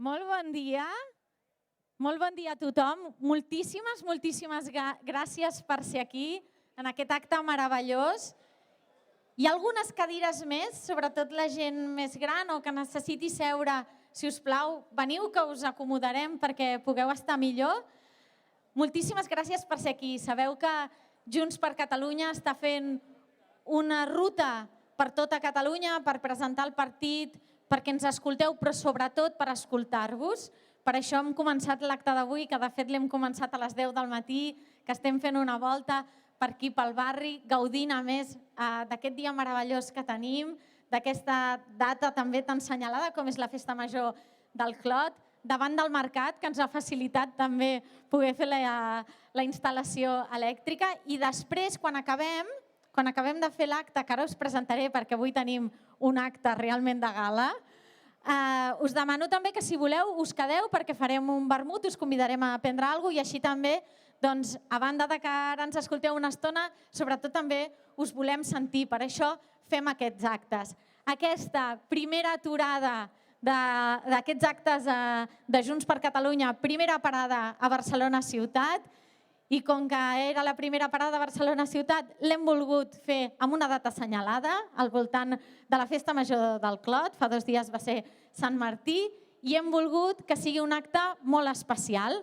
Molt bon dia. Molt bon dia a tothom. Moltíssimes gràcies per ser aquí en aquest acte meravellós. Hi ha algunes cadires més, sobretot la gent més gran o que necessiti seure, si us plau, veniu que us acomodarem perquè pugueu estar millor. Moltíssimes gràcies per ser aquí. Sabeu que Junts per Catalunya està fent una ruta per tota Catalunya per presentar el partit, perquè ens escolteu, però sobretot per escoltar-vos. Per això hem començat l'acte d'avui, que de fet l'hem començat a les 10 del matí, que estem fent una volta per aquí pel barri, gaudint a més d'aquest dia meravellós que tenim, d'aquesta data també tan assenyalada com és la Festa Major del Clot, davant del mercat, que ens ha facilitat també poder fer la instal·lació elèctrica. I després, quan acabem de fer l'acte, que ara us presentaré perquè avui tenim un acte realment de gala, us demano també que si voleu us quedeu perquè farem un vermut, us convidarem a prendre alguna cosa i així també, a banda de que ara ens escolteu una estona, sobretot també us volem sentir. Per això fem aquests actes. Aquesta primera aturada d'aquests actes de Junts per Catalunya, primera parada a Barcelona ciutat, i com que era la primera parada a Barcelona ciutat, l'hem volgut fer amb una data assenyalada, al voltant de la Festa Major del Clot, fa 2 dies va ser Sant Martí, i hem volgut que sigui un acte molt especial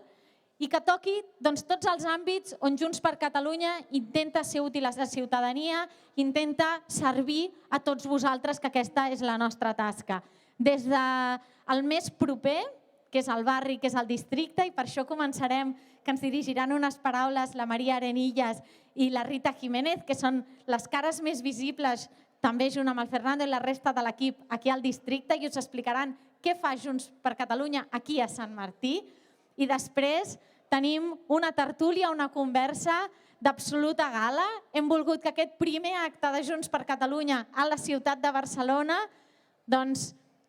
i que toqui tots els àmbits on Junts per Catalunya intenta ser útil a la ciutadania, intenta servir a tots vosaltres, que aquesta és la nostra tasca. Des del més proper, que és el barri, que és el districte, i per això començarem, que ens dirigiran unes paraules la Maria Arenillas i la Rita Jiménez, que són les cares més visibles, també junt amb el Fernando i la resta de l'equip aquí al districte, i us explicaran què fa Junts per Catalunya aquí a Sant Martí. I després tenim una tertúlia, una conversa d'absoluta gala. Hem volgut que aquest primer acte de Junts per Catalunya a la ciutat de Barcelona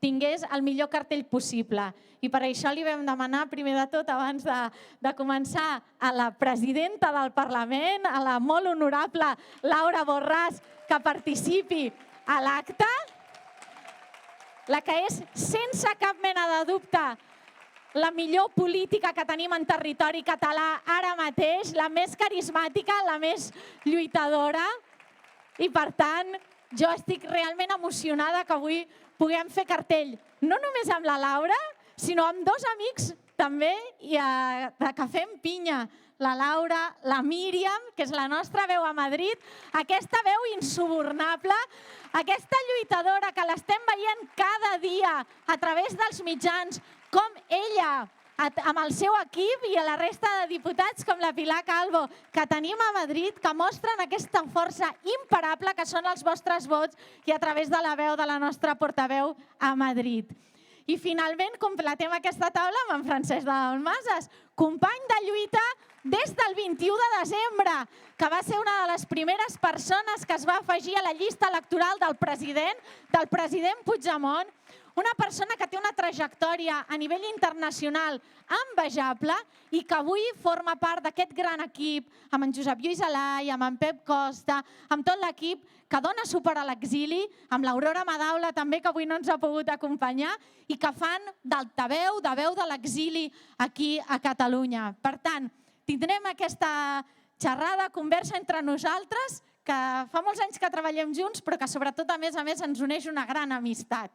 tingués el millor cartell possible. I per això li vam demanar, primer de tot, abans de començar, a la presidenta del Parlament, a la molt honorable Laura Borràs, que participi a l'acte, la que és, sense cap mena de dubte, la millor política que tenim en territori català ara mateix, la més carismàtica, la més lluitadora. I, per tant, jo estic realment emocionada que avui puguem fer cartell, no només amb la Laura, sinó amb 2 amics també que fem pinya. La Laura, la Míriam, que és la nostra veu a Madrid, aquesta veu insubornable, aquesta lluitadora que l'estem veient cada dia a través dels mitjans, com ella, amb el seu equip i a la resta de diputats com la Pilar Calvo, que tenim a Madrid, que mostren aquesta força imparable que són els vostres vots i a través de la veu de la nostra portaveu a Madrid. I finalment completem aquesta taula amb en Francesc de Dalmases, company de lluita des del 21 de desembre, que va ser una de les primeres persones que es va afegir a la llista electoral del president Puigdemont, una persona que té una trajectòria a nivell internacional envejable i que avui forma part d'aquest gran equip, amb en Josep Lluís Alay, amb en Pep Costa, amb tot l'equip que dona suport a l'exili, amb l'Aurora Madaula també, que avui no ens ha pogut acompanyar, i que fan d'altaveu, de veu de l'exili aquí a Catalunya. Per tant, tindrem aquesta xerrada, conversa entre nosaltres, que fa molts anys que treballem junts, però que sobretot, a més, ens uneix una gran amistat.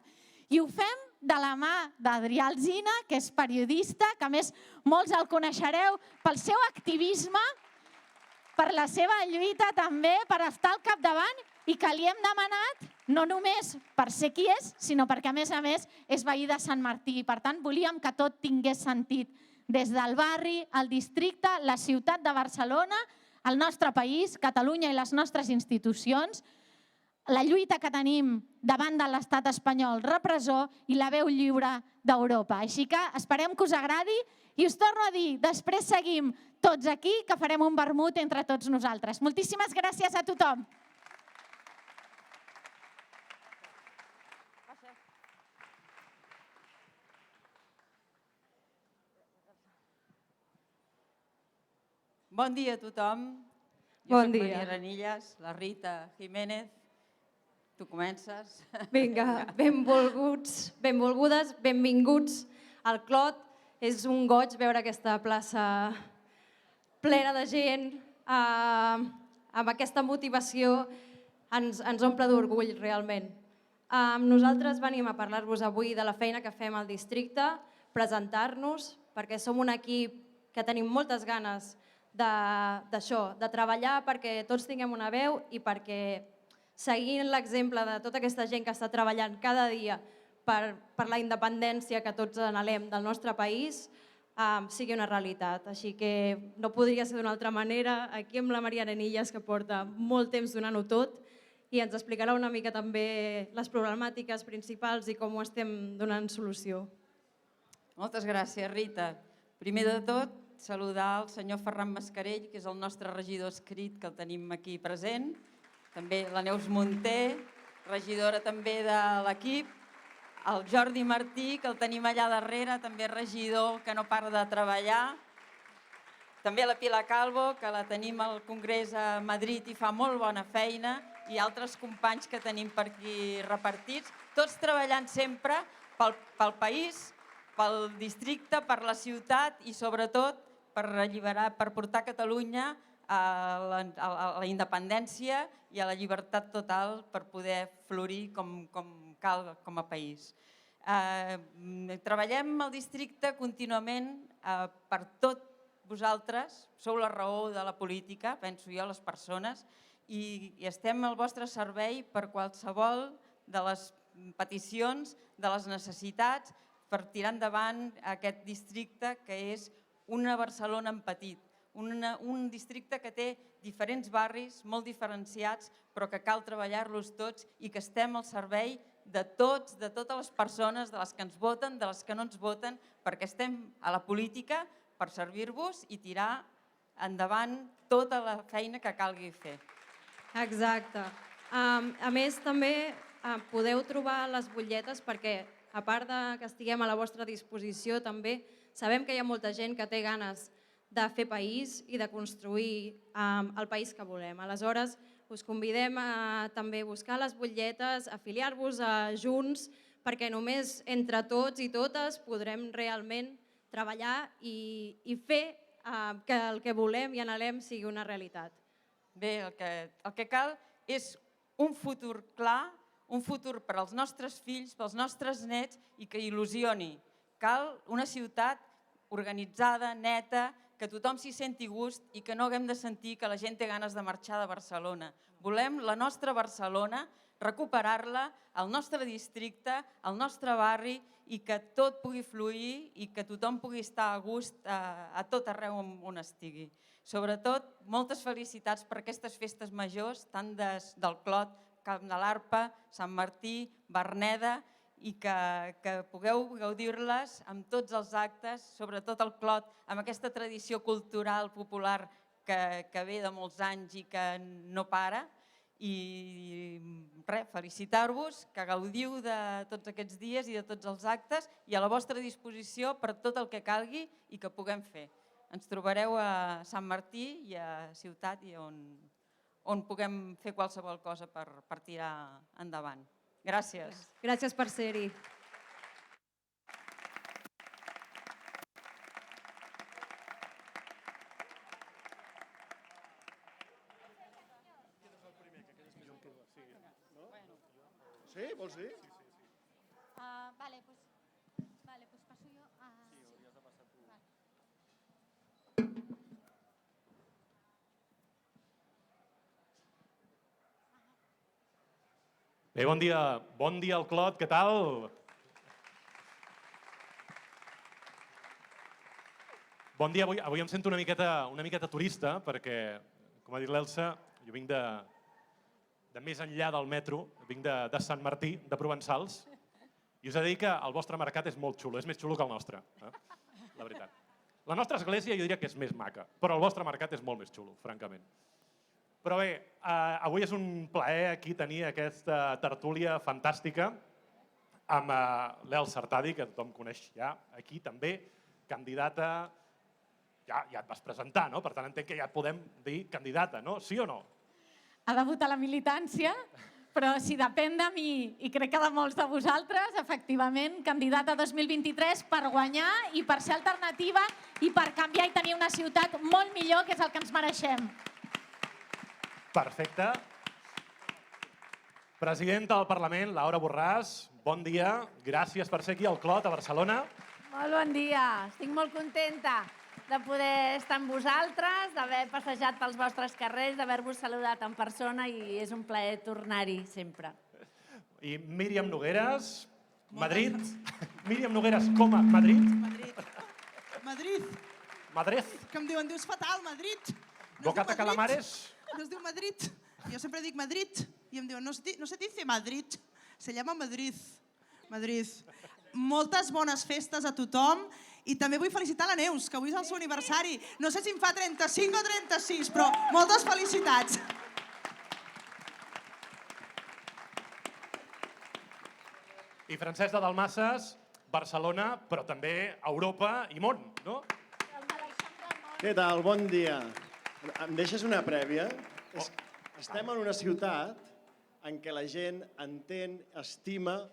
I ho fem de la mà d'Adrià Alsina, que és periodista, que a més molts el coneixereu pel seu activisme, per la seva lluita també, per estar al capdavant, i que li hem demanat no només per ser qui és, sinó perquè a més és veí de Sant Martí. I per tant volíem que tot tingués sentit, des del barri, el districte, la ciutat de Barcelona, el nostre país, Catalunya i les nostres institucions, la lluita que tenim davant de l'estat espanyol repressor i la veu lliure d'Europa. Així que esperem que us agradi i us torno a dir, després seguim tots aquí, que farem un vermut entre tots nosaltres. Moltíssimes gràcies a tothom. Bon dia a tothom. Bon Jo soc dia. Maria Arenillas, la Rita Jiménez. Tu comences. Vinga, benvolgudes, benvinguts al Clot. És un goig veure aquesta plaça plena de gent, amb aquesta motivació, ens omple d'orgull realment. Nosaltres venim a parlar-vos avui de la feina que fem al districte, presentar-nos, perquè som un equip que tenim moltes ganes d'això, de treballar perquè tots tinguem una veu i perquè, seguint l'exemple de tota aquesta gent que està treballant cada dia per la independència que tots anhelem del nostre país, sigui una realitat. Així que no podria ser d'una altra manera, aquí amb la Maria Arenillas, que porta molt temps donant-ho tot, i ens explicarà una mica també les problemàtiques principals i com ho estem donant solució. Moltes gràcies, Rita. Primer de tot, saludar el senyor Ferran Mascarell, que és el nostre regidor escrit, que el tenim aquí present. També la Neus Munté, regidora també de l'equip. El Jordi Martí, que el tenim allà darrere, també regidor, que no para de treballar. També la Pilar Calvo, que la tenim al Congrés a Madrid i fa molt bona feina, i altres companys que tenim per aquí repartits, tots treballant sempre pel país, pel districte, per la ciutat i sobretot per alliberar, per portar Catalunya a la independència i a la llibertat total per poder florir com cal com a país. Treballem al districte contínuament per tot vosaltres, sou la raó de la política, penso jo, les persones, i estem al vostre servei per qualsevol de les peticions, de les necessitats, per tirar endavant aquest districte que és una Barcelona en petit, un districte que té diferents barris molt diferenciats, però que cal treballar-los tots i que estem al servei de tots, de totes les persones, de les que ens voten, de les que no ens voten, perquè estem a la política per servir-vos i tirar endavant tota la feina que calgui fer. Exacte. A més, també podeu trobar les butlletes perquè, a part que estiguem a la vostra disposició, també sabem que hi ha molta gent que té ganes de fer país i de construir el país que volem. Aleshores, us convidem a també buscar les butlletes, afiliar-vos a Junts, perquè només entre tots i totes podrem realment treballar i fer que el que volem i anhelem sigui una realitat. Bé, el que cal és un futur clar, un futur per als nostres fills, pels nostres nets i que il·lusioni. Cal una ciutat organitzada, neta, que tothom s'hi senti gust i que no haguem de sentir que la gent té ganes de marxar de Barcelona. Volem la nostra Barcelona, recuperar-la, el nostre districte, el nostre barri i que tot pugui fluir i que tothom pugui estar a gust a tot arreu on estigui. Sobretot, moltes felicitats per aquestes festes majors, tant del Clot, Camp de l'Arpa, Sant Martí, Verneda, i que pugueu gaudir-les amb tots els actes, sobretot el Clot, amb aquesta tradició cultural popular que ve de molts anys i que no para. I res, felicitar-vos, que gaudiu de tots aquests dies i de tots els actes i a la vostra disposició per tot el que calgui i que puguem fer. Ens trobareu a Sant Martí i a Ciutat i on puguem fer qualsevol cosa per tirar endavant. Gràcies. Gràcies per ser-hi. Sí, vols dir? Vale, pues paso yo a... Bé, bon dia al Clot, què tal? Bon dia, avui em sento una miqueta turista perquè, com ha dit l'Elsa, jo vinc de més enllà del metro, vinc de Sant Martí, de Provençals, i us he de dir que el vostre mercat és molt xulo, és més xulo que el nostre, la veritat. La nostra església jo diria que és més maca, però el vostre mercat és molt més xulo, francament. Però bé, avui és un plaer aquí tenir aquesta tertúlia fantàstica amb l'Elsa Artadi, que tothom coneix ja aquí també, candidata, ja et vas presentar, no? Per tant entenc que ja et podem dir candidata, no? Sí o no? Ha debutat la militància, però si depèn de mi, i crec que de molts de vosaltres, efectivament, candidata 2023 per guanyar i per ser alternativa i per canviar i tenir una ciutat molt millor, que és el que ens mereixem. Perfecte. Presidenta del Parlament, Laura Borràs, bon dia. Gràcies per ser aquí al Clot, a Barcelona. Molt bon dia. Estic molt contenta de poder estar amb vosaltres, d'haver passejat pels vostres carrers, d'haver-vos saludat en persona i és un plaer tornar-hi sempre. I Míriam Nogueres, Madrid. Míriam Nogueres com a Madrid. Madrid. Madrid. Que em dius fatal, Madrid. Bocata Calamares. No es diu Madrid. Jo sempre dic Madrid i em diuen no se dice Madrid, se llama Madrid. Madrid. Moltes bones festes a tothom i també vull felicitar la Neus, que avui és el seu aniversari. No sé si em fa 35 o 36, però moltes felicitats. I Francesc de Dalmases, Barcelona, però també Europa i món, no? Què tal? Bon dia. Em deixes una prèvia? Estem en una ciutat en què la gent entén, estima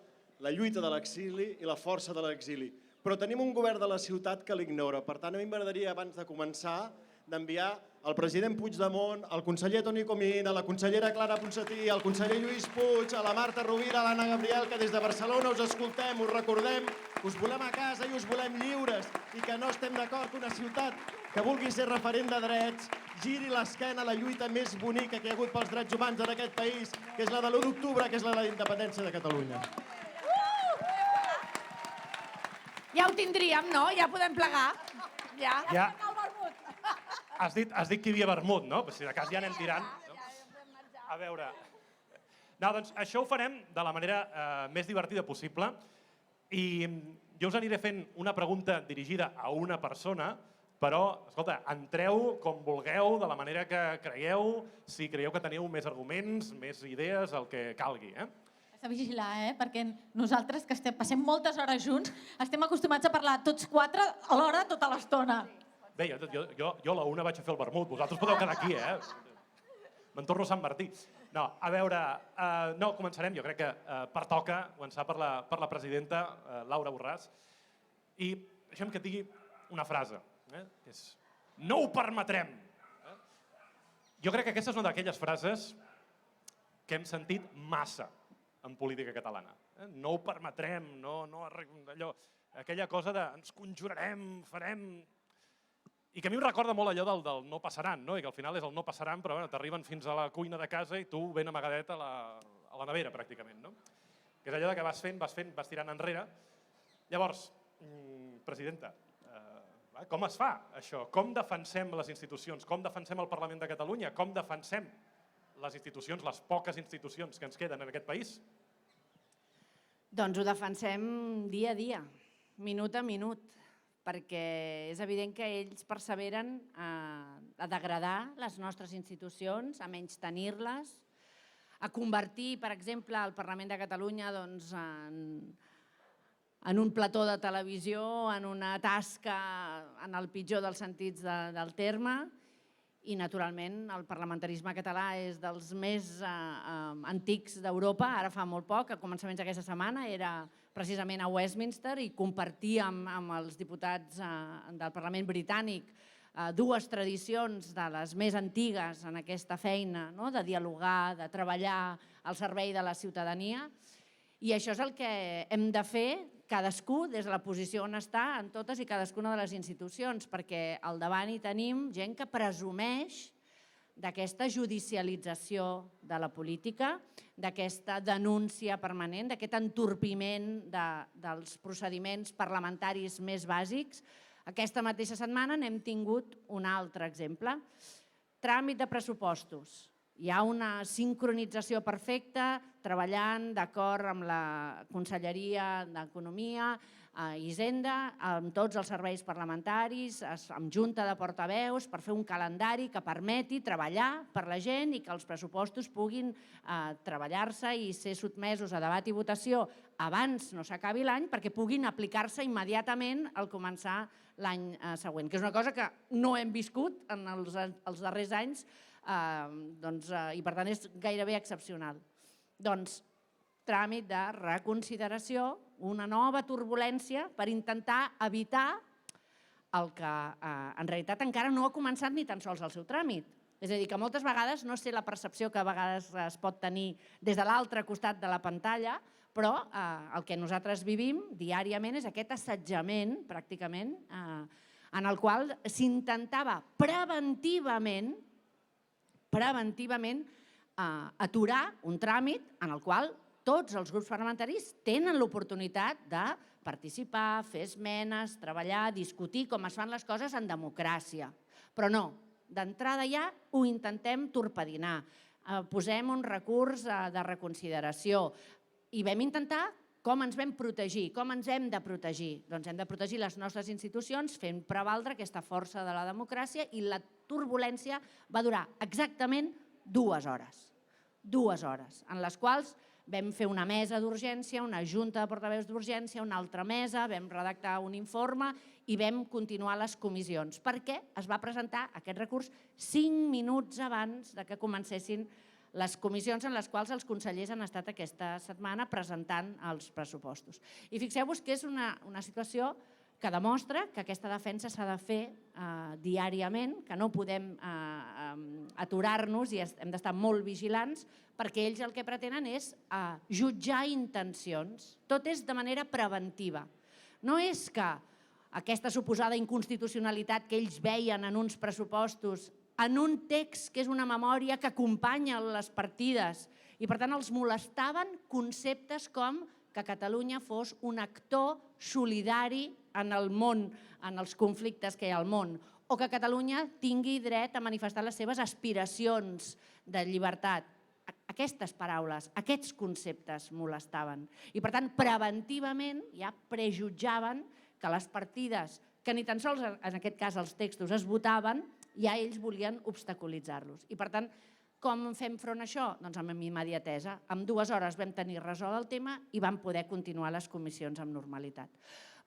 la lluita de l'exili i la força de l'exili. Però tenim un govern de la ciutat que l'ignora. Per tant, a mi m'agradaria, abans de començar, d'enviar el president Puigdemont, el conseller Toni Comín, a la consellera Clara Ponsatí, al conseller Lluís Puig, a la Marta Rovira, a l'Anna Gabriel, que des de Barcelona us escoltem, us recordem, us volem a casa i us volem lliures i que no estem d'acord que una ciutat que vulgui ser referent de drets giri l'esquena a la lluita més bonica que hi ha hagut pels drets humans en aquest país, que és la de l'1 d'octubre, que és la de la independència de Catalunya. Ja ho tindríem, no? Ja podem plegar. Ja. Has dit que hi havia vermut, no? Si de cas ja anem tirant. A veure... No, doncs això ho farem de la manera més divertida possible i jo us aniré fent una pregunta dirigida a una persona, però, escolta, entreu com vulgueu, de la manera que creieu, si creieu que teniu més arguments, més idees, el que calgui, Has de vigilar, perquè nosaltres, que passem moltes hores junts, estem acostumats a parlar tots quatre alhora tota l'estona. Bé, jo a la una vaig a fer el vermut, vosaltres podeu quedar aquí, Me'n torno a Sant Martí. No, a veure, no, començarem, jo crec que pertoca començar per la presidenta Laura Borràs. I deixem que et digui una frase, que és no ho permetrem. Jo crec que aquesta és una d'aquelles frases que hem sentit massa en política catalana. No ho permetrem, allò, aquella cosa de ens conjurarem, farem... I que a mi em recorda molt allò del no passaran, no? I que al final és el no passaran, però t'arriben fins a la cuina de casa i tu ben amagadet a la nevera, pràcticament, no? Que és allò que vas fent, vas tirant enrere. Llavors, presidenta, com es fa això? Com defensem les institucions? Com defensem el Parlament de Catalunya? Com defensem les institucions, les poques institucions que ens queden en aquest país? Doncs ho defensem dia a dia, minut a minut, perquè és evident que ells perseveren a degradar les nostres institucions, a menystenir-les, a convertir, per exemple, el Parlament de Catalunya en un plató de televisió, en una tasca, en el pitjor dels sentits del terme, i, naturalment, el parlamentarisme català és dels més antics d'Europa. Ara fa molt poc, a començaments d'aquesta setmana, era precisament a Westminster i compartíem amb els diputats del Parlament britànic dues tradicions de les més antigues en aquesta feina, de dialogar, de treballar al servei de la ciutadania. I això és el que hem de fer cadascú des de la posició on està en totes i cadascuna de les institucions, perquè al davant hi tenim gent que presumeix d'aquesta judicialització de la política, d'aquesta denúncia permanent, d'aquest entorpiment dels procediments parlamentaris més bàsics. Aquesta mateixa setmana n'hem tingut un altre exemple. Tràmit de pressupostos. Hi ha una sincronització perfecta, treballant d'acord amb la Conselleria d'Economia, Hisenda, amb tots els serveis parlamentaris, amb junta de portaveus, per fer un calendari que permeti treballar per la gent i que els pressupostos puguin treballar-se i ser sotmesos a debat i votació abans no s'acabi l'any, perquè puguin aplicar-se immediatament al començar l'any següent, que és una cosa que no hem viscut en els darrers anys, i per tant és gairebé excepcional. Doncs tràmit de reconsideració, una nova turbulència per intentar evitar el que en realitat encara no ha començat ni tan sols el seu tràmit. És a dir, que moltes vegades, no sé la percepció que a vegades es pot tenir des de l'altre costat de la pantalla, però el que nosaltres vivim diàriament és aquest assetjament, pràcticament, en el qual s'intentava preventivament aturar un tràmit en el qual tots els grups parlamentaris tenen l'oportunitat de participar, fer esmenes, treballar, discutir com es fan les coses en democràcia. Però no, d'entrada ja ho intentem torpedinar, posem un recurs de reconsideració i vam intentar com ens vam protegir, com ens hem de protegir. Doncs hem de protegir les nostres institucions fent prevaldre aquesta força de la democràcia i la turbulència va durar exactament 2 hores. 2 hores, en les quals vam fer una mesa d'urgència, una junta de portaveus d'urgència, una altra mesa, vam redactar un informe i vam continuar les comissions, perquè es va presentar aquest recurs 5 minuts abans que comencessin les comissions en les quals els consellers han estat aquesta setmana presentant els pressupostos. I fixeu-vos que és una situació que demostra que aquesta defensa s'ha de fer diàriament, que no podem aturar-nos i hem d'estar molt vigilants, perquè ells el que pretenen és jutjar intencions. Tot és de manera preventiva. No és que aquesta suposada inconstitucionalitat que ells veien en uns pressupostos, en un text que és una memòria que acompanya les partides, i per tant els molestaven conceptes com que Catalunya fos un actor solidari en el món, en els conflictes que hi ha al món, o que Catalunya tingui dret a manifestar les seves aspiracions de llibertat. Aquestes paraules, aquests conceptes molestaven. I per tant, preventivament ja prejutjaven que les partides, que ni tan sols en aquest cas els textos es votaven, ja ells volien obstaculitzar-los. I per tant, com fem front a això? Doncs amb immediatesa. En 2 hores vam tenir resolt el tema i vam poder continuar les comissions amb normalitat.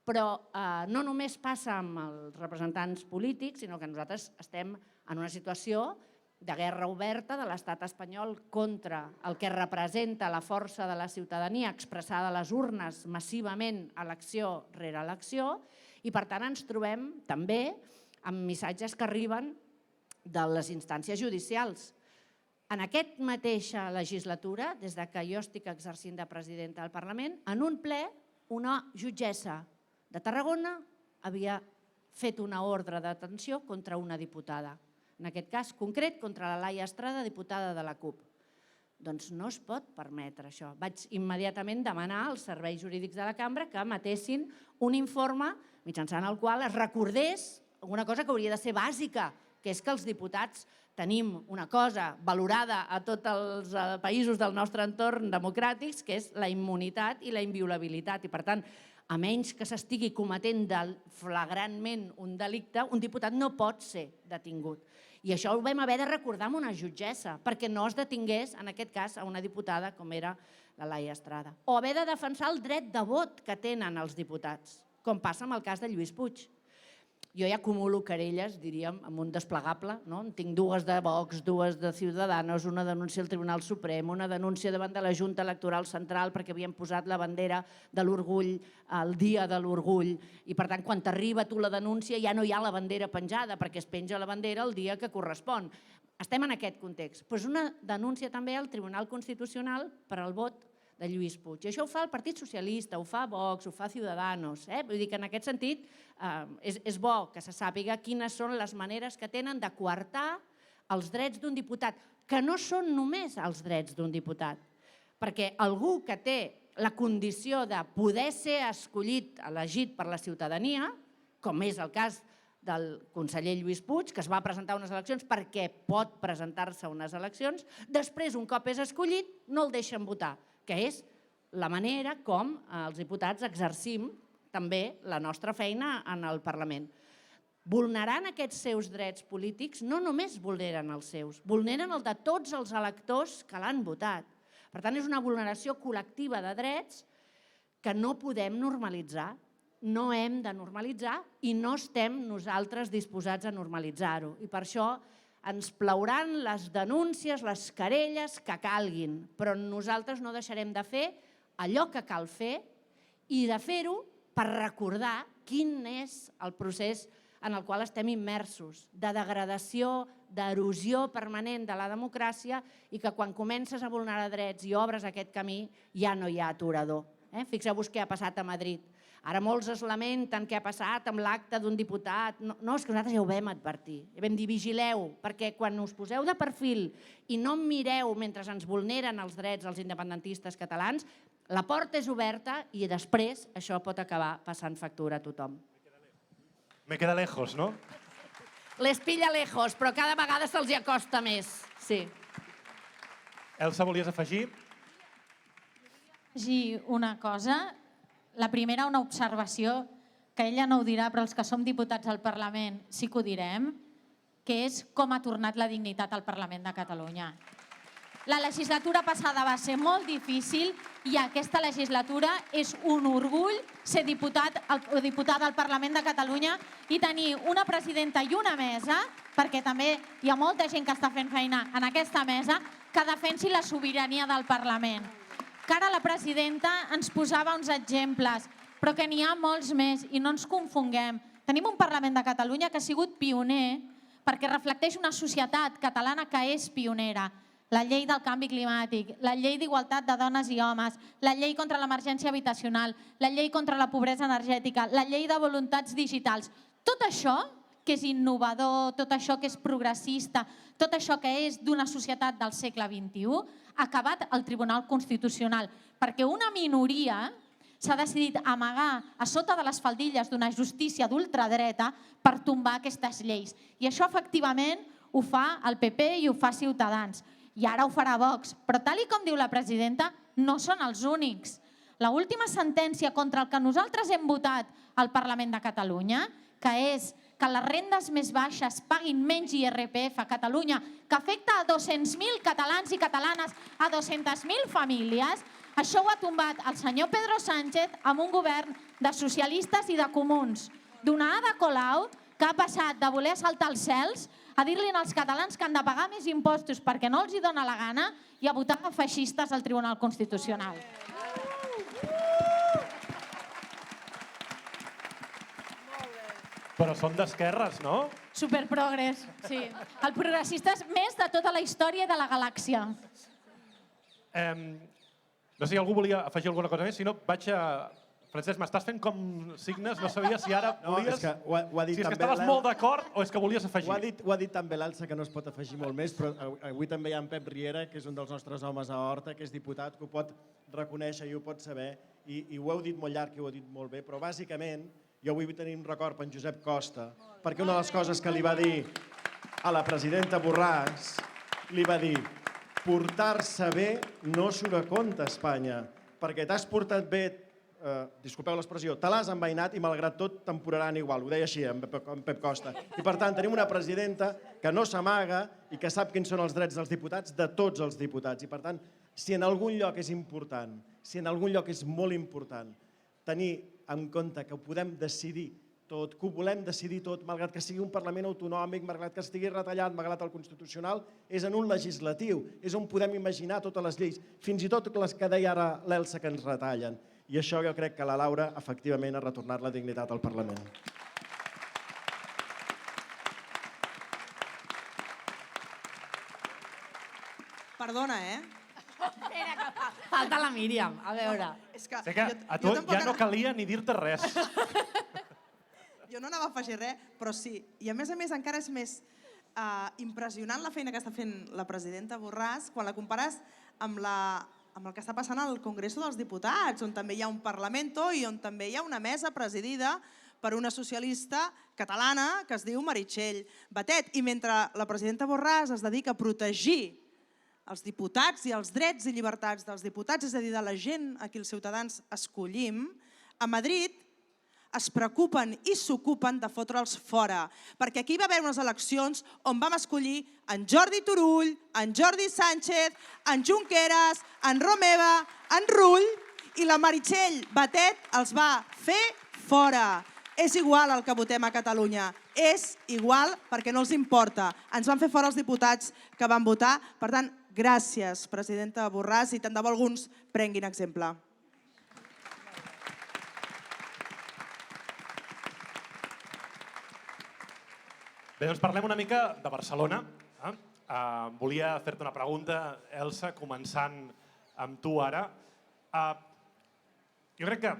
Però no només passa amb els representants polítics, sinó que nosaltres estem en una situació de guerra oberta de l'estat espanyol contra el que representa la força de la ciutadania expressada a les urnes massivament elecció rere elecció i per tant ens trobem també amb missatges que arriben de les instàncies judicials. En aquesta mateixa legislatura, des que jo estic exercint de presidenta del Parlament, en un ple una jutgessa de Tarragona havia fet una ordre de detenció contra una diputada. En aquest cas concret, contra la Laia Estrada, diputada de la CUP. Doncs no es pot permetre això. Vaig immediatament demanar als serveis jurídics de la cambra que emetessin un informe mitjançant el qual es recordés una cosa que hauria de ser bàsica, que és que els diputats tenim una cosa valorada a tots els països del nostre entorn democràtics, que és la immunitat i la inviolabilitat. I per tant, a menys que s'estigui cometent flagrantment un delicte, un diputat no pot ser detingut. I això ho vam haver de recordar amb una jutgessa, perquè no es detingués, en aquest cas, a una diputada com era la Laia Estrada. O haver de defensar el dret de vot que tenen els diputats, com passa amb el cas de Lluís Puig. Jo ja acumulo querelles, diríem, amb un desplegable. En tinc 2 de Vox, 2 de Ciudadanos, una denúncia al Tribunal Suprem, una denúncia davant de la Junta Electoral Central perquè havien posat la bandera de l'orgull el dia de l'orgull. I per tant, quan t'arriba tu la denúncia ja no hi ha la bandera penjada perquè es penja la bandera el dia que correspon. Estem en aquest context. Però és una denúncia també al Tribunal Constitucional per al vot de Lluís Puig. I això ho fa el Partit Socialista, ho fa Vox, ho fa Ciudadanos. Vull dir que en aquest sentit és bo que se sàpiga quines són les maneres que tenen de coartar els drets d'un diputat, que no són només els drets d'un diputat, perquè algú que té la condició de poder ser escollit, elegit per la ciutadania, com és el cas del conseller Lluís Puig, que es va presentar a unes eleccions perquè pot presentar-se a unes eleccions, després, un cop és escollit, no el deixen votar, que és la manera com els diputats exercim també la nostra feina en el Parlament. Vulnerant aquests seus drets polítics, no només vulneren els seus, vulneren el de tots els electors que l'han votat. Per tant, és una vulneració col·lectiva de drets que no podem normalitzar, no hem de normalitzar i no estem nosaltres disposats a normalitzar-ho. I per això Ens plauran les denúncies, les querelles que calguin, però nosaltres no deixarem de fer allò que cal fer i de fer-ho per recordar quin és el procés en el qual estem immersos, de degradació, d'erosió permanent de la democràcia i que quan comences a vulnerar drets i obres aquest camí ja no hi ha aturador. Fixeu-vos què ha passat a Madrid. Ara molts es lamenten què ha passat amb l'acte d'un diputat. No, és que nosaltres ja ho vam advertir. Vam dir, vigileu, perquè quan us poseu de perfil i no mireu mentre ens vulneren els drets als independentistes catalans, la porta és oberta i després això pot acabar passant factura a tothom. Me queda lejos, no? Les pilla lejos, però cada vegada se'ls hi acosta més. Sí. Elsa, volies afegir? Afegir una cosa. La primera, una observació, que ella no ho dirà, però els que som diputats al Parlament sí que ho direm, que és com ha tornat la dignitat al Parlament de Catalunya. La legislatura passada va ser molt difícil i aquesta legislatura és un orgull ser diputat o diputada al Parlament de Catalunya i tenir una presidenta i una mesa, perquè també hi ha molta gent que està fent feina en aquesta mesa, que defensi la sobirania del Parlament. Que ara la presidenta ens posava uns exemples, però que n'hi ha molts més i no ens confonguem. Tenim un Parlament de Catalunya que ha sigut pioner perquè reflecteix una societat catalana que és pionera. La llei del canvi climàtic, la llei d'igualtat de dones i homes, la llei contra l'emergència habitacional, la llei contra la pobresa energètica, la llei de voluntats digitals. Tot això que és innovador, tot això que és progressista, tot això que és d'una societat del segle XXI, ha acabat al Tribunal Constitucional, perquè una minoria s'ha decidit amagar a sota de les faldilles d'una justícia d'ultradreta per tombar aquestes lleis. I això efectivament ho fa el PP i ho fa Ciutadans. I ara ho farà Vox. Però tal com diu la presidenta, no són els únics. L'última sentència contra el que nosaltres hem votat al Parlament de Catalunya, que és que les rendes més baixes paguin menys IRPF a Catalunya, que afecta a 200.000 catalans i catalanes, a 200.000 famílies, això ho ha tombat el senyor Pedro Sánchez amb un govern de socialistes i de comuns, d'una Ada Colau que ha passat de voler saltar els cels a dir-li als catalans que han de pagar més impostos perquè no els hi dona la gana i a votar feixistes al Tribunal Constitucional. Però són d'esquerres, no? Superprogres, sí. El progressistes més de tota la història de la galàxia. No sé si algú volia afegir alguna cosa més, si no vaig a... Francesc, m'estàs fent com signes, no sabia si ara volies... No, és que ho ha dit si és que també estaves molt d'acord o és que volies afegir. Ho ha dit també l'Elsa, que no es pot afegir molt més, però avui també hi ha en Pep Riera, que és un dels nostres homes a Horta, que és diputat, que ho pot reconèixer i ho pot saber, i ho heu dit molt llarg i ho heu dit molt bé, però bàsicament jo vull tenir un record per en Josep Costa, perquè una de les coses que li va dir a la presidenta Borràs, li va dir portar-se bé no surt a compte, Espanya, perquè t'has portat bé, disculpeu l'expressió, te l'has envainat i malgrat tot temporaran igual, ho deia així en Pep Costa. I per tant tenim una presidenta que no s'amaga i que sap quins són els drets dels diputats, de tots els diputats. I per tant, si en algun lloc és important, si en algun lloc és molt important tenir en compte que ho podem decidir tot, que ho volem decidir tot, malgrat que sigui un Parlament autonòmic, malgrat que estigui retallat, malgrat el Constitucional, és en un legislatiu, és on podem imaginar totes les lleis, fins i tot les que deia ara l'Elsa que ens retallen. I això jo crec que la Laura efectivament ha retornat la dignitat al Parlament. Perdona, Falta la Míriam, a veure. És que Sé que a tu ja no calia ni dir-te res. Jo no anava a afegir res, però sí. I a més encara és més impressionant la feina que està fent la presidenta Borràs quan la compares amb el que està passant al Congreso dels Diputats, on també hi ha un Parlamento i on també hi ha una mesa presidida per una socialista catalana que es diu Meritxell Batet. I mentre la presidenta Borràs es dedica a protegir els diputats i els drets i llibertats dels diputats, és a dir, de la gent a qui els ciutadans escollim, a Madrid es preocupen i s'ocupen de fotre'ls fora. Perquè aquí va haver unes eleccions on vam escollir en Jordi Turull, en Jordi Sánchez, en Junqueras, en Romeva, en Rull, i la Meritxell Batet els va fer fora. És igual el que votem a Catalunya, és igual perquè no els importa. Ens van fer fora els diputats que van votar. Per tant, gràcies, presidenta Borràs, i tant de bo alguns prenguin exemple. Bé, doncs parlem una mica de Barcelona. Volia fer-te una pregunta, Elsa, començant amb tu ara. Jo crec que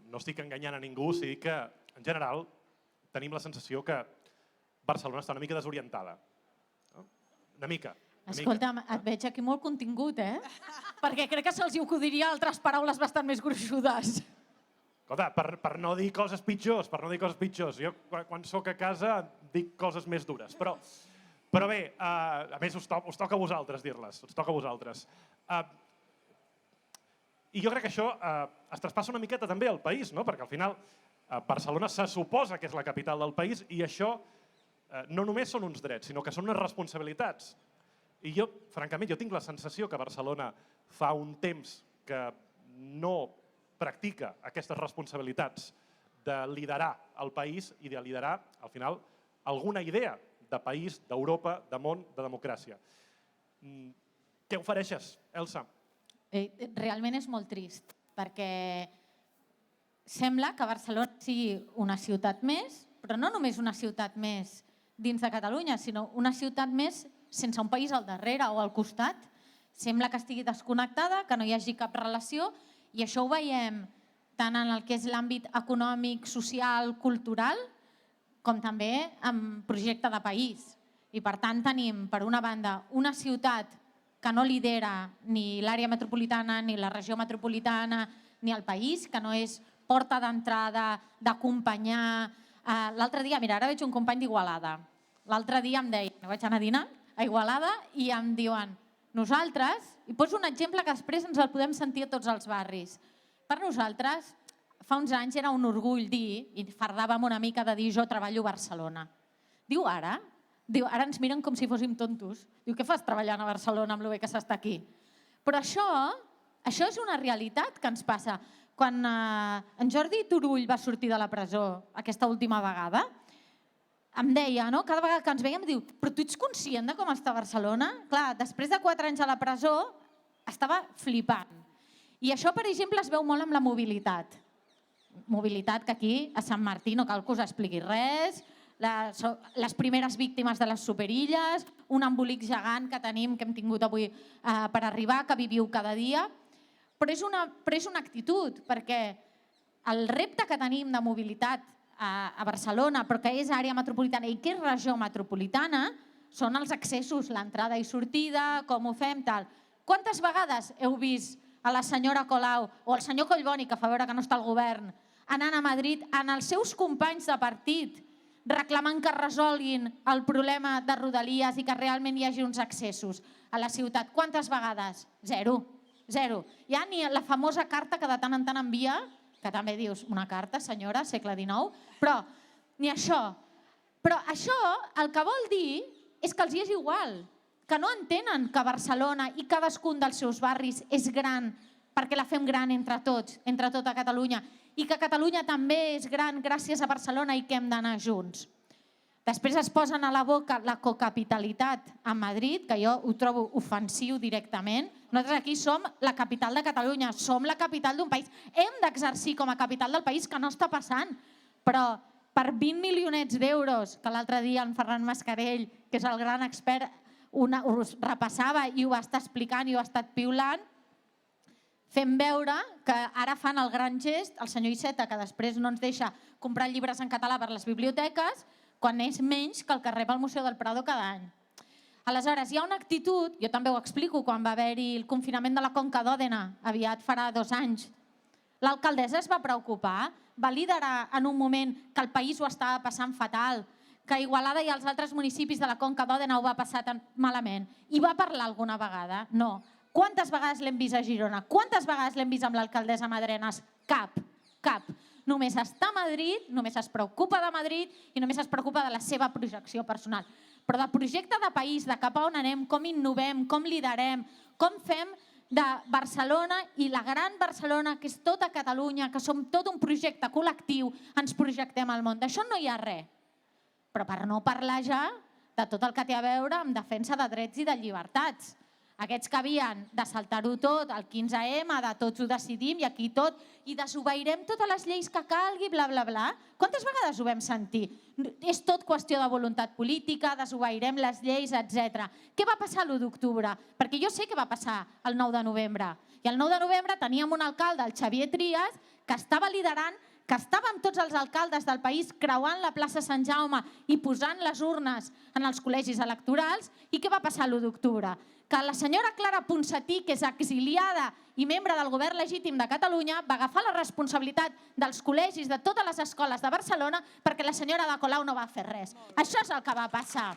no estic enganyant a ningú si dic que, en general, tenim la sensació que Barcelona està una mica desorientada. Una mica. Escolta'm, et veig aquí molt contingut, Perquè crec que se'ls hi acudiria altres paraules bastant més gruixudes. Escolta, per no dir coses pitjors, Jo, quan sóc a casa, dic coses més dures. Però bé, a més, us toca a vosaltres dir-les. I jo crec que això es traspassa una miqueta també al país, no? Perquè al final Barcelona se suposa que és la capital del país i això no només són uns drets, sinó que són unes responsabilitats. I jo, francament, tinc la sensació que Barcelona fa un temps que no practica aquestes responsabilitats de liderar el país i de liderar, al final, alguna idea de país, d'Europa, de món, de democràcia. Què ofereixes, Elsa? Realment és molt trist, perquè sembla que Barcelona sigui una ciutat més, però no només una ciutat més dins de Catalunya, sinó una ciutat més sense un país al darrere o al costat. Sembla que estigui desconnectada, que no hi hagi cap relació, i això ho veiem tant en el que és l'àmbit econòmic, social, cultural, com també en projecte de país. I per tant tenim, per una banda, una ciutat que no lidera ni l'àrea metropolitana, ni la regió metropolitana, ni el país, que no és porta d'entrada, d'acompanyar. L'altre dia, mira, ara veig un company d'Igualada. L'altre dia em deia, vaig anar a dinar a Igualada i em diuen nosaltres, i poso un exemple que després ens el podem sentir a tots els barris, per nosaltres fa uns anys era un orgull dir, i fardàvem una mica de dir jo treballo a Barcelona. Diu ara ens miren com si fóssim tontos. Diu, què fas treballant a Barcelona amb el bé que s'està aquí? Però això és una realitat que ens passa. Quan en Jordi Turull va sortir de la presó aquesta última vegada, em deia, cada vegada que ens veiem, diu, però tu ets conscient de com està Barcelona? Clar, després de 4 anys a la presó, estava flipant. I això, per exemple, es veu molt amb la mobilitat. Mobilitat que aquí, a Sant Martí, no cal que us expliqui res, les primeres víctimes de les superilles, un embolic gegant que tenim, que hem tingut avui per arribar, que viviu cada dia. Però és una actitud, perquè el repte que tenim de mobilitat a Barcelona, però que és àrea metropolitana i que és regió metropolitana, són els accessos, l'entrada i sortida, com ho fem, tal. Quantes vegades heu vist a la senyora Colau o al senyor Collboni, que fa veure que no està al govern, anant a Madrid, en els seus companys de partit, reclamant que resolguin el problema de Rodalies i que realment hi hagi uns accessos a la ciutat? Quantes vegades? Zero. Hi ha ni la famosa carta que de tant en tant envia, que també dius, una carta, senyora, segle XIX, però ni això. Però això el que vol dir és que els hi és igual, que no entenen que Barcelona i cadascun dels seus barris és gran perquè la fem gran entre tots, entre tota Catalunya, i que Catalunya també és gran gràcies a Barcelona i que hem d'anar junts. Després es posen a la boca la cocapitalitat a Madrid, que jo ho trobo ofensiu directament. Nosaltres aquí som la capital de Catalunya, som la capital d'un país. Hem d'exercir com a capital del país, que no està passant. Però per 20 milionets d'euros, que l'altre dia en Ferran Mascarell, que és el gran expert, ho repassava i ho va estar explicant i ho ha estat piulant, fem veure que ara fan el gran gest, el senyor Iceta, que després no ens deixa comprar llibres en català per les biblioteques, quan és menys que el que rep el Museu del Prado cada any. Aleshores, hi ha una actitud, jo també ho explico, quan va haver-hi el confinament de la Conca d'Òdena, aviat farà 2 anys. L'alcaldessa es va preocupar, va liderar en un moment que el país ho estava passant fatal, que Igualada i els altres municipis de la Conca d'Òdena ho va passar tan malament, i va parlar alguna vegada? No. Quantes vegades l'hem vist a Girona? Quantes vegades l'hem vist amb l'alcaldessa Madrenas? Cap. Només està a Madrid, només es preocupa de Madrid i només es preocupa de la seva projecció personal. Però de projecte de país, de cap a on anem, com innovem, com liderem, com fem de Barcelona i la gran Barcelona, que és tota Catalunya, que som tot un projecte col·lectiu, ens projectem al món. D'això no hi ha res. però per no parlar ja de tot el que té a veure amb defensa de drets i de llibertats. Aquests que havien de saltar-ho tot, el 15M, de tots ho decidim i aquí tot, i desobeirem totes les lleis que calgui, bla, bla, bla. Quantes vegades ho vam sentir? És tot qüestió de voluntat política, desobeirem les lleis, etc. Què va passar l'1 d'octubre? Perquè jo sé què va passar el 9 de novembre. I el 9 de novembre teníem un alcalde, el Xavier Trias, que estava liderant, que estava amb tots els alcaldes del país creuant la plaça Sant Jaume i posant les urnes en els col·legis electorals. I què va passar l'1 d'octubre? Que la senyora Clara Ponsatí, que és exiliada i membre del govern legítim de Catalunya, va agafar la responsabilitat dels col·legis de totes les escoles de Barcelona perquè la senyora Ada Colau no va fer res. Això és el que va passar.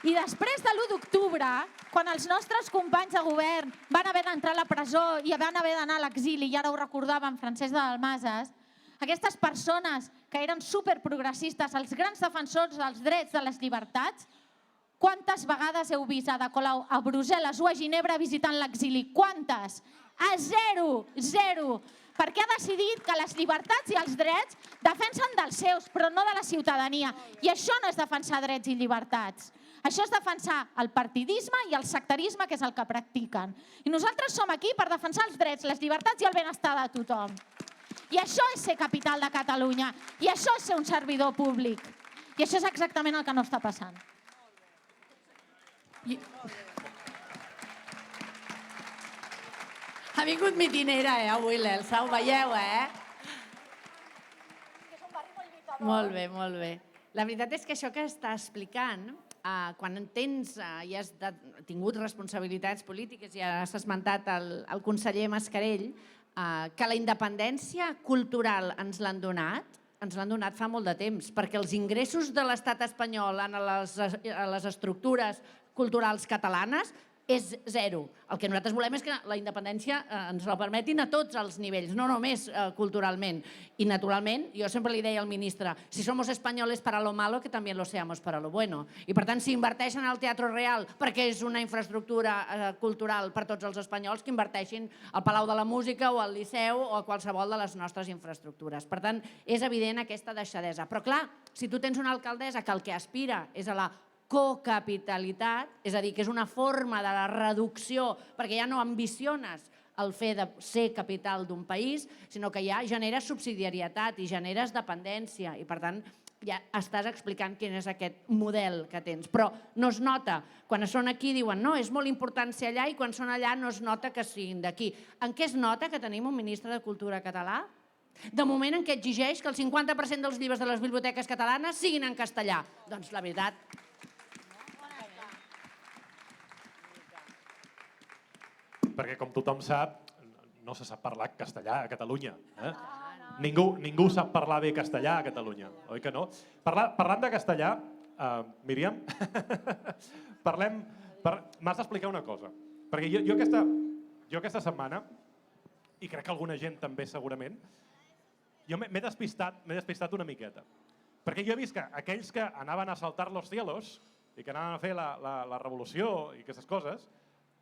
I després de l'1 d'octubre, quan els nostres companys de govern van haver d'entrar a la presó i van haver d'anar a l'exili, i ara ho recordàvem Francesc de Dalmases, aquestes persones que eren superprogressistes, els grans defensors dels drets de les llibertats, quantes vegades heu vist Ada Colau a Brussel·les o a Ginebra visitant l'exili? Quantes? A zero, zero. Perquè ha decidit que les llibertats i els drets defensen dels seus, però no de la ciutadania. I això no és defensar drets i llibertats. Això és defensar el partidisme i el sectarisme, que és el que practiquen. I nosaltres som aquí per defensar els drets, les llibertats i el benestar de tothom. I això és ser capital de Catalunya. I això és ser un servidor públic. I això és exactament el que no està passant. Ha vingut mitinera, avui l'Elsa, ho veieu, Molt bé, molt bé. La veritat és que això que està explicant, quan tens i has tingut responsabilitats polítiques, ja has esmentat el conseller Mascarell, que la independència cultural ens l'han donat fa molt de temps, perquè els ingressos de l'estat espanyol a les estructures culturals catalanes és zero. El que nosaltres volem és que la independència ens la permetin a tots els nivells, no només culturalment. I naturalment, jo sempre li deia al ministre, si somos españoles para lo malo, que también lo seamos para lo bueno. I per tant, si inverteixen al Teatre Real perquè és una infraestructura cultural per tots els espanyols, que inverteixin al Palau de la Música o al Liceu o a qualsevol de les nostres infraestructures. Per tant, és evident aquesta deixadesa. Però clar, si tu tens una alcaldessa que el que aspira és a la cocapitalitat, és a dir, que és una forma de la reducció, perquè ja no ambiciones el fet de ser capital d'un país, sinó que ja generes subsidiarietat i generes dependència i, per tant, ja estàs explicant quin és aquest model que tens. Però no es nota. Quan són aquí diuen no, és molt important ser allà i quan són allà no es nota que siguin d'aquí. En què es nota que tenim un ministre de Cultura català? De moment en què exigeix que el 50% dels llibres de les biblioteques catalanes siguin en castellà. Doncs la veritat... Perquè, com tothom sap, no se sap parlar castellà a Catalunya. Ningú sap parlar bé castellà a Catalunya, oi que no? Parlant de castellà, Míriam, m'has d'explicar una cosa. Perquè jo aquesta setmana, i crec que alguna gent també segurament, jo m'he despistat una miqueta. Perquè jo he vist que aquells que anaven a saltar los cielos i que anaven a fer la revolució i aquestes coses,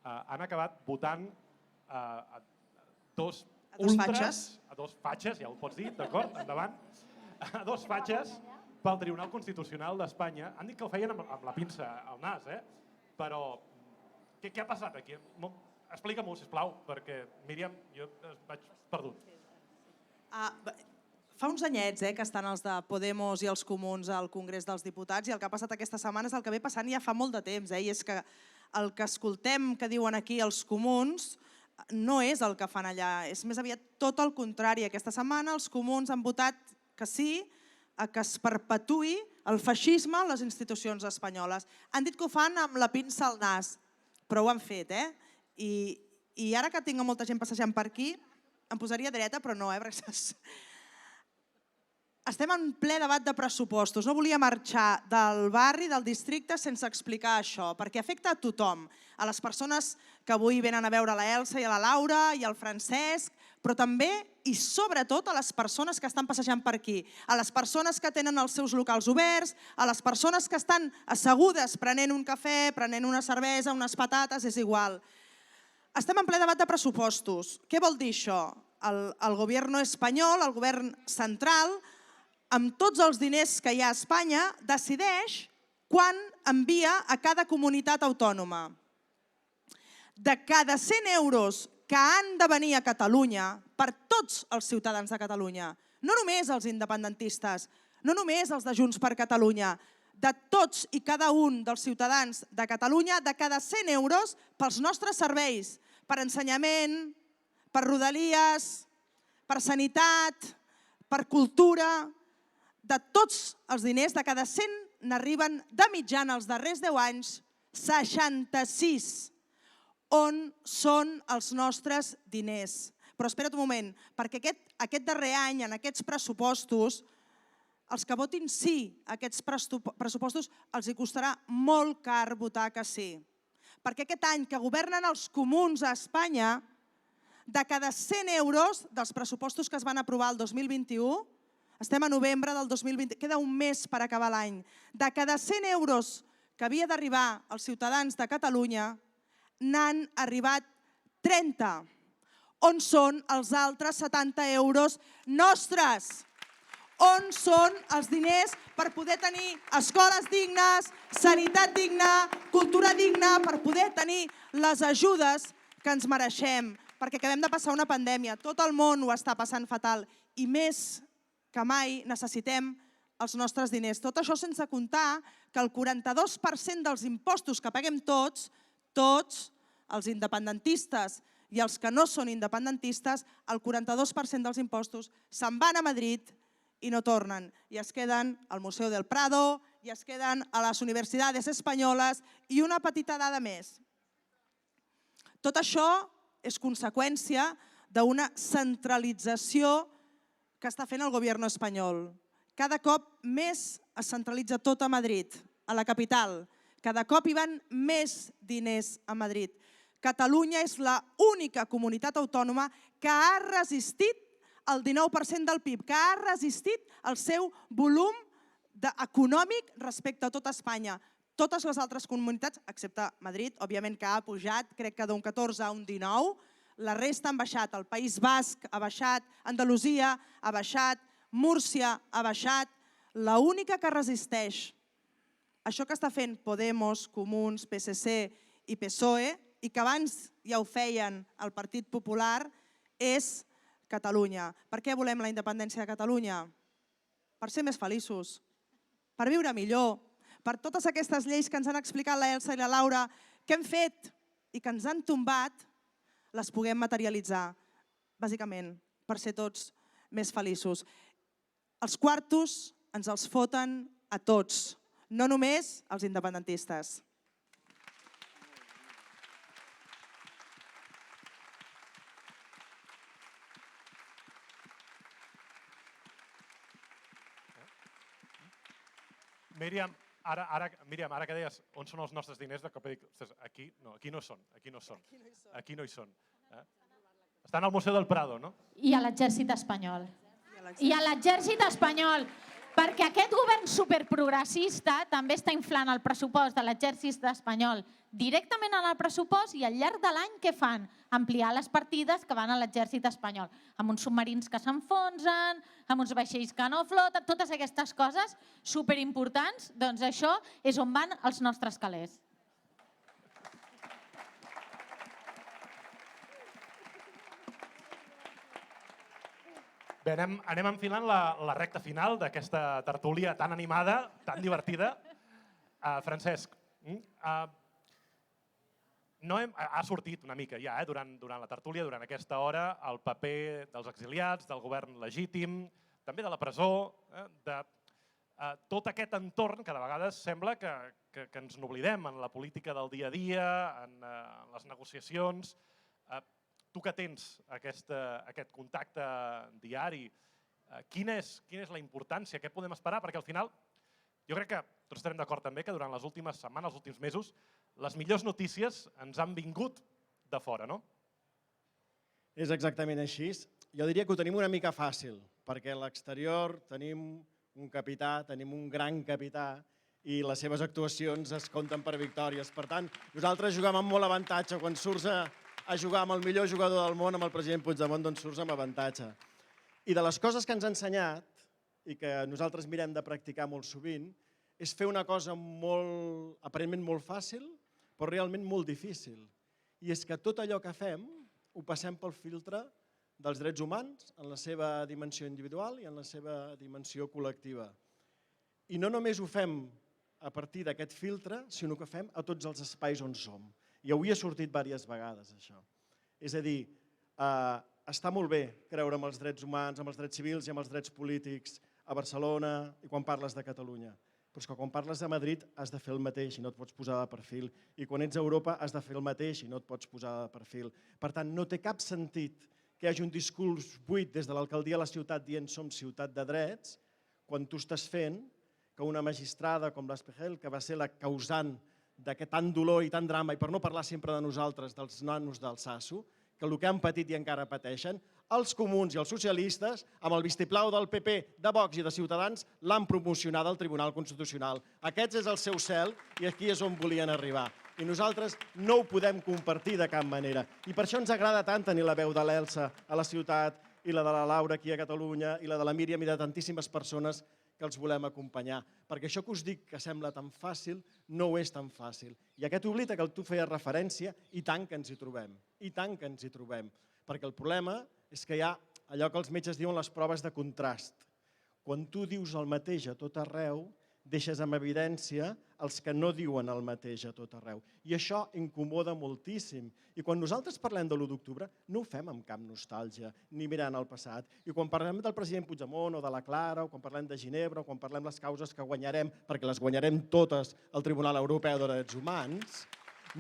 han acabat votant a dos ultras, a dos fatxes, ja ho pots dir, d'acord? Endavant. A dos fatxes pel Tribunal Constitucional d'Espanya. Han dit que el feien amb la pinça al nas, però què ha passat aquí? Explica-m'ho, sisplau, perquè, Míriam, jo vaig perdut. Fa uns anyets que estan els de Podemos i els Comuns al Congrés dels Diputats i el que ha passat aquesta setmana és el que ve passant ja fa molt de temps, i és que el que escoltem que diuen aquí els comuns no és el que fan allà, és més aviat tot el contrari. Aquesta setmana els comuns han votat que sí a que es perpetuï el feixisme a les institucions espanyoles. Han dit que ho fan amb la pinça al nas, però ho han fet, I ara que tinc molta gent passejant per aquí, em posaria dreta, però no, perquè estem en ple debat de pressupostos. No volia marxar del barri, del districte, sense explicar això, perquè afecta a tothom, a les persones que avui venen a veure la Elsa i a la Laura i al Francesc, però també i sobretot a les persones que estan passejant per aquí, a les persones que tenen els seus locals oberts, a les persones que estan assegudes prenent un cafè, prenent una cervesa, unes patates, és igual. Estem en ple debat de pressupostos. Què vol dir això? El govern espanyol, el govern central, amb tots els diners que hi ha a Espanya, decideix quan envia a cada comunitat autònoma. De cada 100 euros que han de venir a Catalunya per tots els ciutadans de Catalunya, no només els independentistes, no només els de Junts per Catalunya, de tots i cada un dels ciutadans de Catalunya, de cada 100 euros pels nostres serveis, per ensenyament, per rodalies, per sanitat, per cultura, de tots els diners, de cada 100 n'arriben de mitjana els darrers 10 anys 66. On són els nostres diners? Però espera't un moment, perquè aquest darrer any, en aquests pressupostos, els que votin sí a aquests pressupostos els hi costarà molt car votar que sí. Perquè aquest any que governen els comuns a Espanya, de cada 100 euros dels pressupostos que es van aprovar el 2021, estem a novembre del 2020, queda un mes per acabar l'any, de cada 100 euros que havia d'arribar als ciutadans de Catalunya, n'han arribat 30. On són els altres 70 euros nostres? On són els diners per poder tenir escoles dignes, sanitat digna, cultura digna, per poder tenir les ajudes que ens mereixem? Perquè acabem de passar una pandèmia, tot el món ho està passant fatal i més que mai necessitem els nostres diners. Tot això sense comptar que el 42% dels impostos que paguem tots els independentistes i els que no són independentistes, el 42% dels impostos se'n van a Madrid i no tornen. I es queden al Museu del Prado, i es queden a les universitats espanyoles. I una petita dada més. Tot això és conseqüència d'una centralització que està fent el govern espanyol. Cada cop més es centralitza tot a Madrid, a la capital. Cada cop hi van més diners a Madrid. Catalunya és l'única comunitat autònoma que ha resistit el 19% del PIB, que ha resistit el seu volum econòmic respecte a tota Espanya. Totes les altres comunitats, excepte Madrid, òbviament que ha pujat, crec que d'un 14 a un 19, la resta han baixat. El País Basc ha baixat, Andalusia ha baixat, Múrcia ha baixat. L'única que resisteix això que està fent Podemos, Comuns, PSC i PSOE, i que abans ja ho feien el Partit Popular, és Catalunya. Per què volem la independència de Catalunya? Per ser més feliços, per viure millor, per totes aquestes lleis que ens han explicat la Elsa i la Laura, que hem fet i que ens han tombat, les puguem materialitzar, bàsicament, per ser tots més feliços. Els quartos ens els foten a tots, no només als independentistes. Míriam, ara que deies on són els nostres diners, de cop dic, aquí no són. Aquí no hi són. Estan al Museu del Prado, no? I a l'exèrcit espanyol. I a l'exèrcit espanyol. Perquè aquest govern superprogressista també està inflant el pressupost de l'exèrcit espanyol directament en el pressupost i al llarg de l'any què fan? Ampliar les partides que van a l'exèrcit espanyol. Amb uns submarins que s'enfonsen, amb uns vaixells que no floten, totes aquestes coses superimportants, doncs això és on van els nostres calés. Bé, anem enfilant la recta final d'aquesta tertúlia tan animada, tan divertida. Francesc, ha sortit una mica ja durant la tertúlia, durant aquesta hora, el paper dels exiliats, del govern legítim, també de la presó, de tot aquest entorn que de vegades sembla que ens n'oblidem en la política del dia a dia, en les negociacions. Tu que tens aquest contacte diari, quina és la importància? Què podem esperar? Perquè al final, jo crec que tots estarem d'acord també que durant les últimes setmanes, els últims mesos, les millors notícies ens han vingut de fora, no? És exactament així. Jo diria que ho tenim una mica fàcil, perquè a l'exterior tenim un capità, tenim un gran capità, i les seves actuacions es compten per victòries. Per tant, nosaltres juguem amb molt avantatge. Quan surts a jugar amb el millor jugador del món, amb el president Puigdemont, doncs surts amb avantatge. I de les coses que ens ha ensenyat i que nosaltres mirem de practicar molt sovint, és fer una cosa aparentment molt fàcil, però realment molt difícil. I és que tot allò que fem ho passem pel filtre dels drets humans en la seva dimensió individual i en la seva dimensió col·lectiva. I no només ho fem a partir d'aquest filtre, sinó que ho fem a tots els espais on som. I avui ha sortit diverses vegades, això. És a dir, està molt bé creure en els drets humans, en els drets civils i en els drets polítics a Barcelona i quan parles de Catalunya. Però és que quan parles de Madrid has de fer el mateix i no et pots posar de perfil. I quan ets a Europa has de fer el mateix i no et pots posar de perfil. Per tant, no té cap sentit que hi hagi un discurs buit des de l'alcaldia de la ciutat dient som ciutat de drets, quan tu estàs fent que una magistrada com l'Espejel, que va ser la causant d'aquest tant dolor i tant drama, i per no parlar sempre de nosaltres, dels nanos d'Alsasu, que el que han patit i encara pateixen, els comuns i els socialistes, amb el vistiplau del PP, de Vox i de Ciutadans, l'han promocionat al Tribunal Constitucional. Aquest és el seu cel i aquí és on volien arribar. I nosaltres no ho podem compartir de cap manera. I per això ens agrada tant tenir la veu de l'Elsa a la ciutat i la de la Laura aquí a Catalunya i la de la Míriam i de tantíssimes persones que els volem acompanyar. Perquè això que us dic que sembla tan fàcil, no ho és tan fàcil. I aquest oblit a què tu feies referència, i tant que ens hi trobem. I tant que ens hi trobem. Perquè el problema és que hi ha allò que els metges diuen les proves de contrast. Quan tu dius el mateix a tot arreu, deixes en evidència els que no diuen el mateix a tot arreu. I això incomoda moltíssim. I quan nosaltres parlem de l'1 d'octubre, no ho fem amb cap nostàlgia, ni mirant al passat. I quan parlem del president Puigdemont o de la Clara, o quan parlem de Ginebra, o quan parlem les causes que guanyarem, perquè les guanyarem totes al Tribunal Europeu de Drets Humans,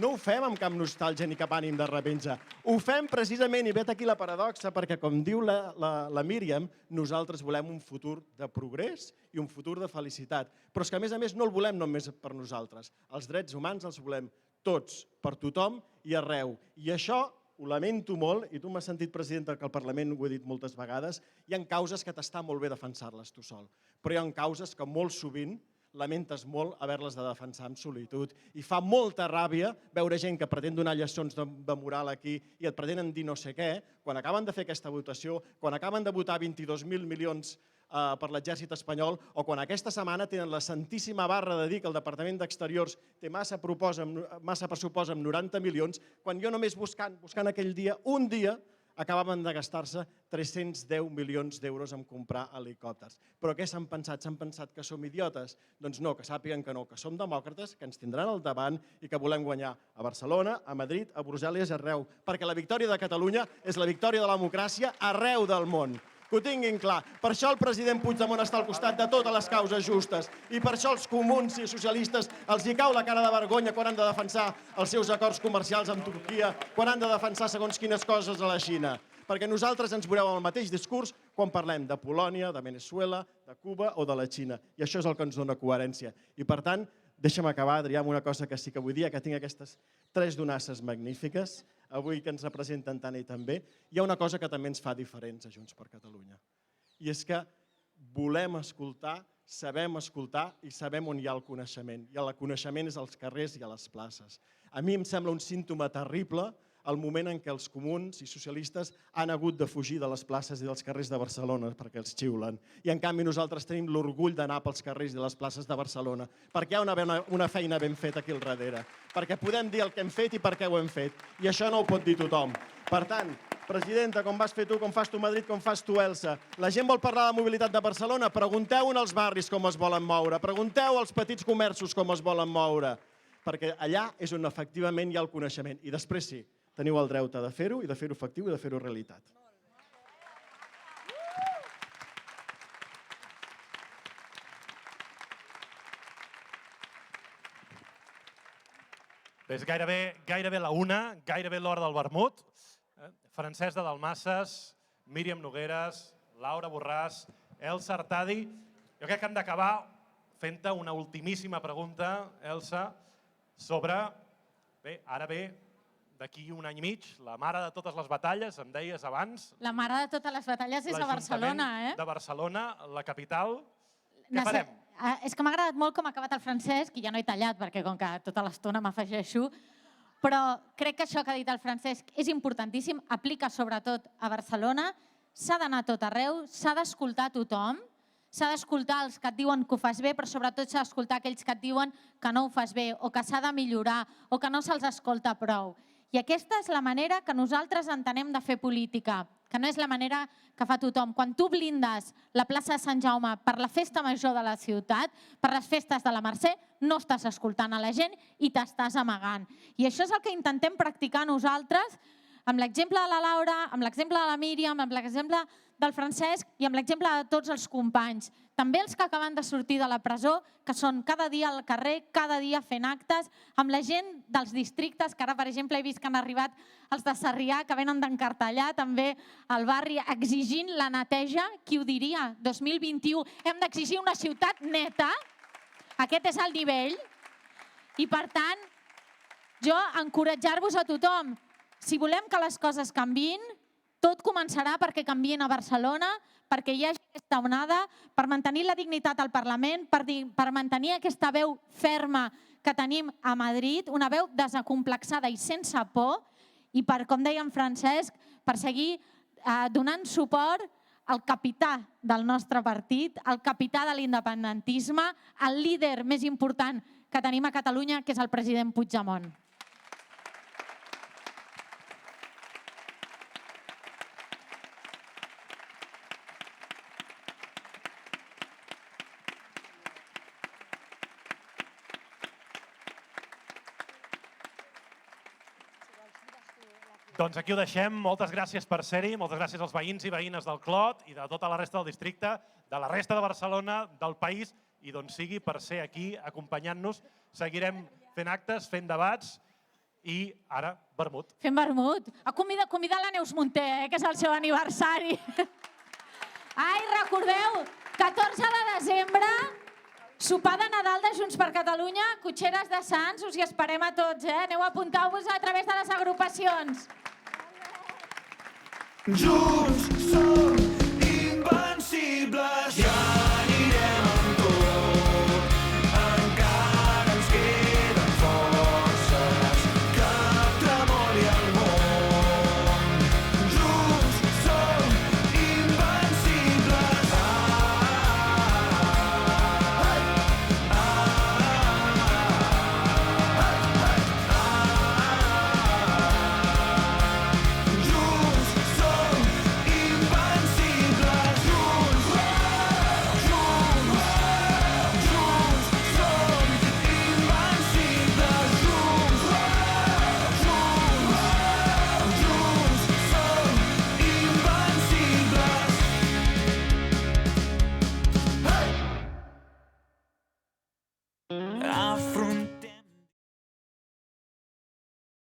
no ho fem amb cap nostàlgia ni cap ànim de revenja. Ho fem precisament, i vet aquí la paradoxa, perquè com diu la Míriam, nosaltres volem un futur de progrés i un futur de felicitat. Però és que a més no el volem només per nosaltres. Els drets humans els volem tots, per tothom i arreu. I això ho lamento molt, i tu m'has sentit, presidenta, que al Parlament ho he dit moltes vegades, hi ha causes que t'està molt bé defensar-les tu sol, però hi ha causes que molt sovint lamentes molt haver-les de defensar en solitud. I fa molta ràbia veure gent que pretén donar lliçons de moral aquí i et pretenen dir no sé què, quan acaben de fer aquesta votació, quan acaben de votar 22.000 milions per l'exèrcit espanyol, o quan aquesta setmana tenen la santíssima barra de dir que el Departament d'Exteriors té massa pressupost amb 90 milions, quan jo només buscant aquell dia, un dia, acabaven de gastar-se 310 milions d'euros en comprar helicòpters. Però què s'han pensat? S'han pensat que som idiotes? Doncs no, que sàpiguen que no, que som demòcrates, que ens tindran al davant i que volem guanyar a Barcelona, a Madrid, a Brussel·les i arreu. Perquè la victòria de Catalunya és la victòria de la democràcia arreu del món. Que ho tinguin clar. Per això el president Puigdemont està al costat de totes les causes justes i per això els comuns i socialistes els hi cau la cara de vergonya quan han de defensar els seus acords comercials amb Turquia, quan han de defensar segons quines coses a la Xina. Perquè nosaltres ens veureu amb el mateix discurs quan parlem de Polònia, de Venezuela, de Cuba o de la Xina. I això és el que ens dona coherència. I per tant, deixa'm acabar, Adrià, amb una cosa que sí que vull dir, que tinc aquestes 3 donasses magnífiques, avui que ens representen tant i tan bé. Hi ha una cosa que també ens fa diferents a Junts per Catalunya. I és que volem escoltar, sabem escoltar i sabem on hi ha el coneixement. I el coneixement és als carrers i a les places. A mi em sembla un símptoma terrible el moment en què els comuns i socialistes han hagut de fugir de les places i dels carrers de Barcelona perquè els xiulen. I en canvi nosaltres tenim l'orgull d'anar pels carrers i les places de Barcelona perquè hi ha una feina ben feta aquí al darrere, perquè podem dir el que hem fet i per què ho hem fet. I això no ho pot dir tothom. Per tant, presidenta, com vas fer tu, com fas tu a Madrid, com fas tu, Elsa, la gent vol parlar de mobilitat de Barcelona, pregunteu als barris com es volen moure, pregunteu als petits comerços com es volen moure, perquè allà és on efectivament hi ha el coneixement. I després sí, teniu el dret de fer-ho i de fer-ho efectiu i de fer-ho realitat. És gairebé la una, gairebé l'hora del vermut. Francesc de Dalmases, Míriam Nogueres, Laura Borràs, Elsa Artadi. Jo crec que hem d'acabar fent-te una ultimíssima pregunta, Elsa, sobre, ara ve d'aquí un any i mig, la mare de totes les batalles, em deies abans. La mare de totes les batalles és a Barcelona, L'Ajuntament de Barcelona, la capital. Què farem? És que m'ha agradat molt com ha acabat el Francesc, i ja no he tallat perquè com que tota l'estona m'afegeixo, però crec que això que ha dit el Francesc és importantíssim, aplica sobretot a Barcelona, s'ha d'anar a tot arreu, s'ha d'escoltar tothom, s'ha d'escoltar els que et diuen que ho fas bé, però sobretot s'ha d'escoltar aquells que et diuen que no ho fas bé o que s'ha de millorar o que no se'ls escolta prou. I aquesta és la manera que nosaltres entenem de fer política, que no és la manera que fa tothom. Quan tu blindes la plaça de Sant Jaume per la festa major de la ciutat, per les festes de la Mercè, no estàs escoltant a la gent i t'estàs amagant. I això és el que intentem practicar nosaltres amb l'exemple de la Laura, amb l'exemple de la Míriam, amb l'exemple del Francesc i amb l'exemple de tots els companys. També els que acaben de sortir de la presó, que són cada dia al carrer, cada dia fent actes, amb la gent dels districtes, que ara, per exemple, he vist que han arribat els de Sarrià, que venen d'encartellar també al barri, exigint la neteja. Qui ho diria? 2021. Hem d'exigir una ciutat neta. Aquest és el nivell. I, per tant, jo encoratjar-vos a tothom. Si volem que les coses canviïn, tot començarà perquè canviïn a Barcelona, perquè hi hagi aquesta onada, per mantenir la dignitat al Parlament, per mantenir aquesta veu ferma que tenim a Madrid, una veu desacomplexada i sense por, i per, com deia en Francesc, per seguir donant suport al capità del nostre partit, al capità de l'independentisme, al líder més important que tenim a Catalunya, que és el president Puigdemont. Doncs aquí ho deixem. Moltes gràcies per ser-hi, moltes gràcies als veïns i veïnes del Clot i de tota la resta del districte, de la resta de Barcelona, del país, i d'on sigui per ser aquí acompanyant-nos. Seguirem fent actes, fent debats i ara vermut. Fem vermut. Convidar la Neus Munté, que és el seu aniversari. Ai, recordeu, 14 de desembre, sopar de Nadal de Junts per Catalunya, cotxeres de Sants, us hi esperem a tots, Aneu a apuntar-vos a través de les agrupacions. Junts som invencibles.